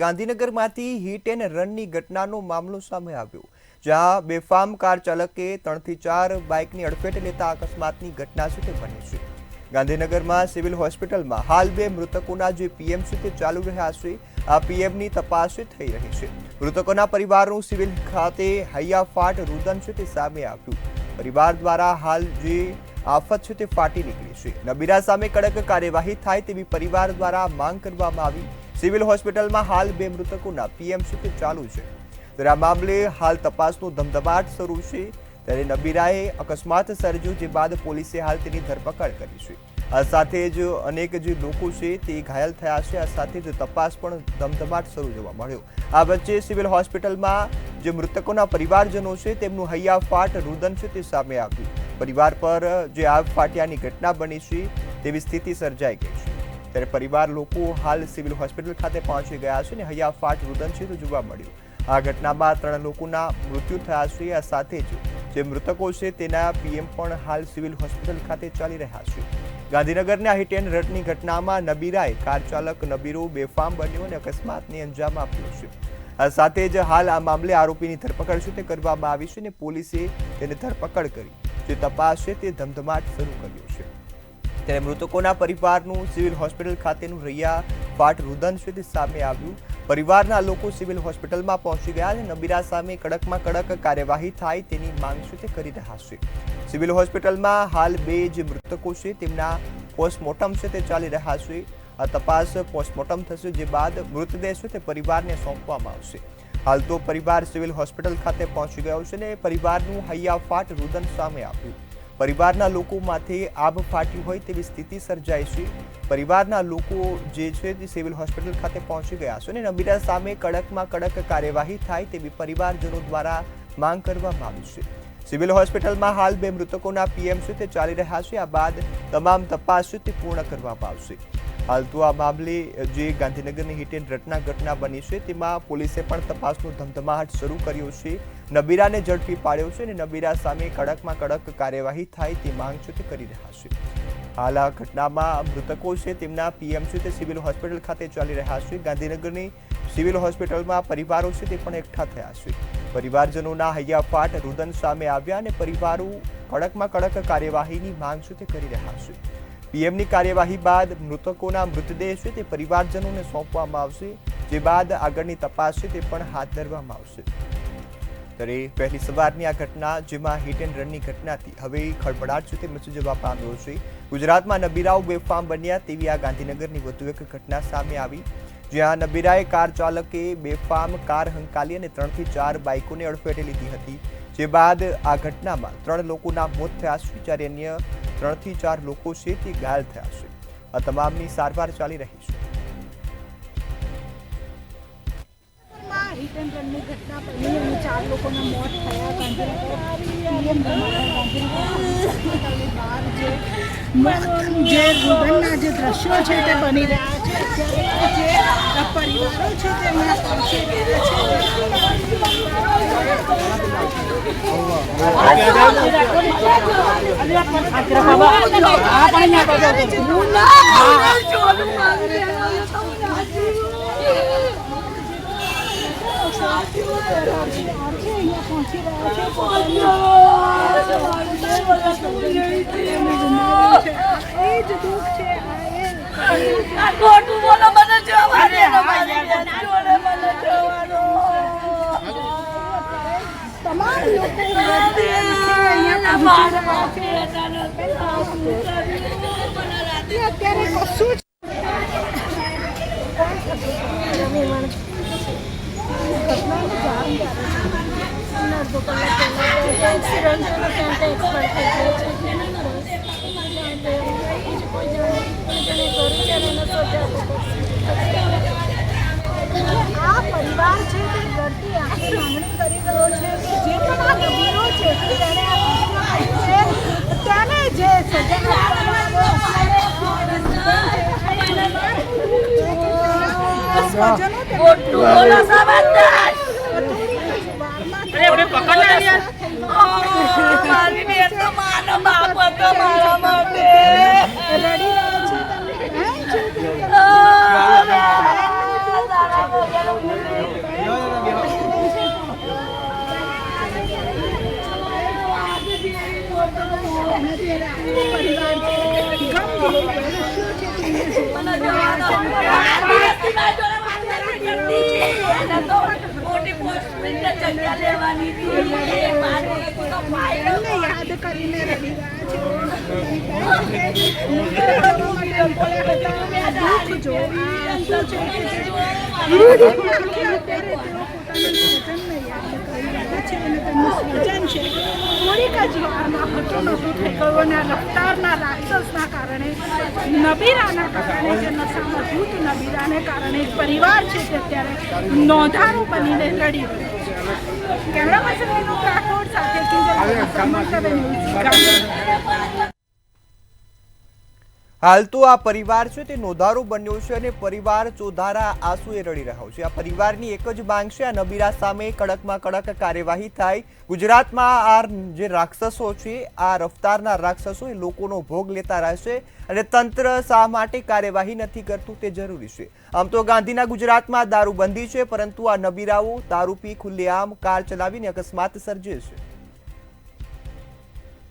ગાંધીનગરમાંથી hit and રનની ઘટનાનો મામલો સામે આવ્યો, જ્યાં બેફામ કાર ચાલકે 3 થી 4 બાઇકની અડફેટે લેતા અકસ્માતની ઘટના છે તે બની છે। ગાંધીનગરમાં સિવિલ હોસ્પિટલમાં હાલ 2 મૃતકોના જે પીએમ છે તે ચાલુ રહ્યા છે। આ પીએમની તપાસ થઈ રહી છે। મૃતકોના પરિવારનું સિવિલ ખાતે હૈયાફાટ રુદન છે તે સામે આવ્યું। પરિવાર દ્વારા હાલ જે આફત છે તે ફાટી નીકળી છે। નબીરા સામે કડક કાર્યવાહી થાય તેવી પરિવાર દ્વારા માંગ કરવામાં આવી। સિવિલ હોસ્પિટલમાં હાલ 2 મૃતકોના પીએમ છે તે ચાલુ છે। ત્યારે આ મામલે હાલ તપાસનો ધમધમાટ શરૂ છે। ત્યારે નબીરાએ અકસ્માત સર્જ્યો, જે બાદ પોલીસે હાલ તેની ધરપકડ કરી છે। આ સાથે જ અનેક જે લોકો છે તે ઘાયલ થયા છે। આ સાથે જ તપાસ પણ ધમધમાટ શરૂ જોવા મળ્યો। આ વચ્ચે સિવિલ હોસ્પિટલમાં જે મૃતકોના પરિવારજનો છે તેમનું હૈયાફાટ રુદન છે તે સામે આવ્યું। પરિવાર પર જે આગ ફાટ્યાની ઘટના બની છે તેવી સ્થિતિ સર્જાઈ ગઈ છે। ત્યારે પરિવાર લોકો હાલ સિવિલ હોસ્પિટલ ખાતે પહોંચી ગયા છે અને હૈયાફાટ રુદન છે તે જોવા મળ્યું। આ ઘટનામાં 3 લોકોના મૃત્યુ થયા છે। આ સાથે જ જે મૃતકો છે તેના પીએમ પણ હાલ સિવિલ હોસ્પિટલ ખાતે ચાલી રહ્યા છે। ગાંધીનગરના હિટ એન્ડ રનની ઘટનામાં નબીરાએ કાર ચાલક નબીરો બેફામ બન્યો અને અકસ્માતને અંજામ આપ્યો છે। આ સાથે જ હાલ આ મામલે આરોપીની ધરપકડ છે તે કરવામાં આવી છે અને પોલીસે તેને ધરપકડ કરી જે તપાસ છે તે ધમધમાટ શરૂ કર્યો છે। ત્યારે મૃતકોના પરિવારનું સિવિલ હોસ્પિટલ ખાતેનું હૈયાફાટ રુદન છે તે સામે આવ્યું। પરિવારના લોકો સિવિલ હોસ્પિટલમાં પહોંચી ગયા અને નબીરા સામે કડકમાં કડક કાર્યવાહી થાય તેની માંગ છે તે કરી રહ્યા છે। સિવિલ હોસ્પિટલમાં હાલ 2 જે મૃતકો છે તેમના પોસ્ટમોર્ટમ છે તે ચાલી રહ્યા છે। આ તપાસ પોસ્ટમોર્ટમ થશે, જે બાદ મૃતદેહ છે તે પરિવારને સોંપવામાં આવશે। હાલ તો પરિવાર સિવિલ હોસ્પિટલ ખાતે પહોંચી ગયો છે અને પરિવારનું હૈયાફાટ રુદન સામે આવ્યું। પરિવારના લોકોમાંથી આબ ફાટી હોય તેવી સ્થિતિ સર્જાઈ છે। પરિવારના લોકો જે છે તે સિવિલ હોસ્પિટલ ખાતે પહોંચી ગયા છે અને નબીરા સામે કડકમાં કડક કાર્યવાહી થાય તેવી પરિવારજનો દ્વારા માંગ કરવામાં આવી છે। સિવિલ હોસ્પિટલમાં હાલ 2 મૃતકોના પીએમ છે તે ચાલી રહ્યા છે। આ બાદ તમામ તપાસ છે તે પૂર્ણ કરવામાં આવશે। હાલ તો આ મામલે જે ગાંધીનગરની હિટ એન્ડ રનના ઘટના બની છે તેમાં પોલીસે પણ તપાસનો ધમધમાટ શરૂ કર્યો છે। નબીરાને ઝડપી પાડ્યો છે અને નબીરા સામે કડકમાં કડક કાર્યવાહી થાય તે માંગ છે તે કરી રહ્યા છે। હાલ આ ઘટનામાં મૃતકો છે તેમના પીએમ છે તે સિવિલ હોસ્પિટલ ખાતે ચાલી રહ્યા છે। ગાંધીનગરની સિવિલ હોસ્પિટલમાં પરિવારો છે તે પણ એકઠા થયા છે। પરિવારજનોના હૈયાફાટ રુદન સામે આવ્યા અને પરિવારો કડકમાં કડક કાર્યવાહીની માંગ છે તે કરી રહ્યા છે। પીએમની કાર્યવાહી બાદ મૃતકોના મૃતદેહ છે તે પરિવારજનોને સોંપવામાં આવશે, જે બાદ આગળની તપાસ છે તે પણ હાથ ધરવામાં આવશે। ત્યારે પહેલી સવારની આ ઘટના, જેમાં હિટ એન્ડ રનની ઘટનાથી હવે ખળભળાટ છે તે મચી જવા પામ્યો છે। ગુજરાતમાં નબીરાઓ બેફામ બન્યા તેવી આ ગાંધીનગરની વધુ એક ઘટના સામે આવી, જ્યાં નબીરાએ કાર ચાલકે બેફામ કાર હંકાલી અને 3 થી 4 બાઇકોને અડફેટે લીધી હતી, જે બાદ આ ઘટનામાં 3 લોકોના મોત થયા છે, જ્યારે અન્ય 3 થી 4 લોકો છે તે ઘાયલ થયા છે। આ તમામની સારવાર ચાલી રહી છે। હિટ એન્ડ રનની ઘટના બની અને 4 લોકોના મોત થયા। ગાંધીનગરની બહાર જે રુદનના જે દ્રશ્યો છે તે બની રહ્યા છે। અત્યારે જે પરિવારો છે તે અહીંયા પહોંચી આ પરિવાર છે તે ઘરથી આખી માંગણી કરી રહ્યો છે કે જે પણ આ નબીરો છે તેને તેને જે સજા રડી રહ્યો છે। યાદ કરીને રડી રહ્યા છે દુઃખ જો આંસુ છે કે જે અત્યારે તેઓ પોતાના સ્વજનને યાદ કરી રહ્યા છે અને તેમનું સ્વજન છે થોડીક જ વારમાં હતું નહોતું થઈ ગયું અને આ રફતારના રાક્ષસના કારણે નબીરાના કારણે જે નશામાં ધૂત નબીરાને કારણે એક પરિવાર છે તે અત્યારે નોંધારું બનીને લડી રહ્યો છે કેમેરા પર્સન રાઠોડ સાથે હાલ તો આ પરિવાર છે તે નોંધારો બન્યો છે અને પરિવાર ચોધારા આંસુએ રડી રહ્યો છે. આ પરિવારની એક જ માંગ છે, આ નબીરા સામે કડકમાં કડક કાર્યવાહી થાય. ગુજરાતમાં આ જે રાક્ષસો છે, આ રફતારના રાક્ષસો એ લોકોનો ભોગ લેતા રહેશે અને તંત્ર શા માટે કાર્યવાહી નથી કરતું તે જરૂરી છે. આમ તો ગાંધીના ગુજરાતમાં દારૂબંધી છે, પરંતુ આ નબીરાઓ દારૂ પી ખુલ્લેઆમ કાર ચલાવીને અકસ્માત સર્જે છે.